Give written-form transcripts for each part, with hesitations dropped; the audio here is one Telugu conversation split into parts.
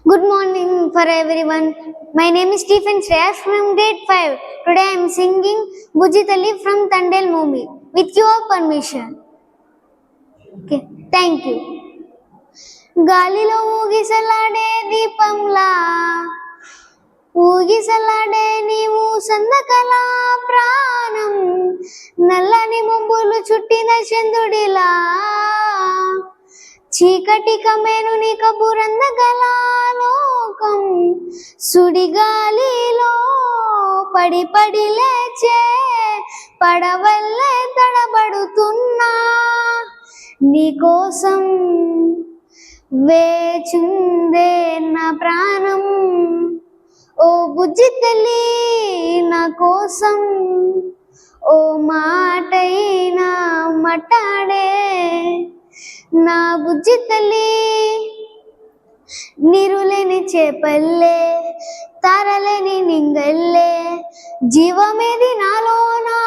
Good morning for everyone. My name is Stephen Shreyas from grade 5. Today I am singing Bujitali from Tandel movie with your permission. Okay, thank you. గాలిలో ఊగిసలాడే దీపంలా ఊగిసలాడే నీవు సందకలా ప్రాణం నల్లని మొంబులు చుట్టిన చంద్రుడిలా చీకటి కమేను నీ కబురందగల లోకం సుడిగాలిలో పడి పడి లేచే పడవల్లే తడబడుతున్నా నీకోసం వేచుందే నా ప్రాణం ఓ బుజ్జి తల్లి నా కోసం ఓ మాటైనా మాట్లాడే నా బుజ్జి తల్లి నీరులేని చేపల్లే తారలేని నింగల్లే జీవమేది నాలోనా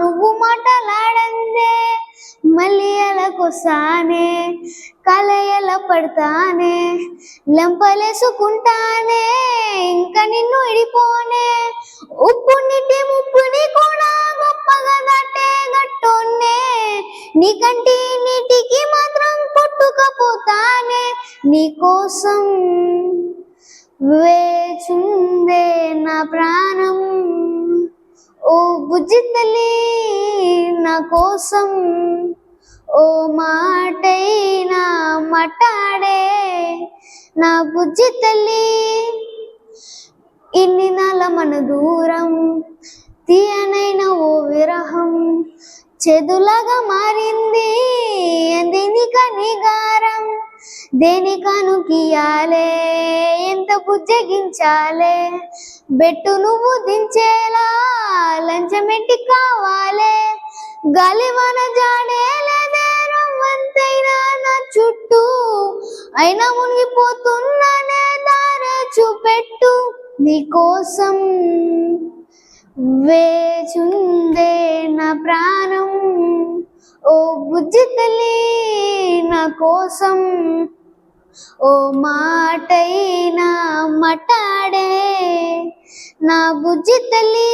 నువ్వు మాటలాడందే మళ్ళీ ఎలాకొస్తానే కలయల పడతానే లెంపలేసుకుంటానే ఇంకా నిన్ను ఇడిపోనే ఉప్పు నీటి ముప్పుని కూడా గొప్పగా దాటే గట్టోనే నీకంటి నీటికి మాత్రం కొట్టుకపోతానే నీకోసం వేచుందే నా ప్రాణం ఓ బుజ్జి తల్లి నా కోసం ఓ మాటైనా మాట్లాడే నా బుజ్జి తల్లి ఇన్ని నాళ్ళ మన దూరం తీయనైన ఓ విరహం చెదులాగా మారింది దేనిక నిగారం దేనికను గీయాలే ఎంత బుజ్జగించాలే బెట్టు నువ్వు దించేలా లంచమెట్టి కావాలే గాలివన జాడేలేదే రవ్వంతైనా నా చుట్టూ అయినా మునిగిపోతున్నానే దారే చూపెట్టు నీకోసం వేచుందే నా ప్రాణం ఓ బుజ్జి తల్లి నా కోసం ఓ మాటైనా మాట్లాడే నా బుజ్జి తల్లి.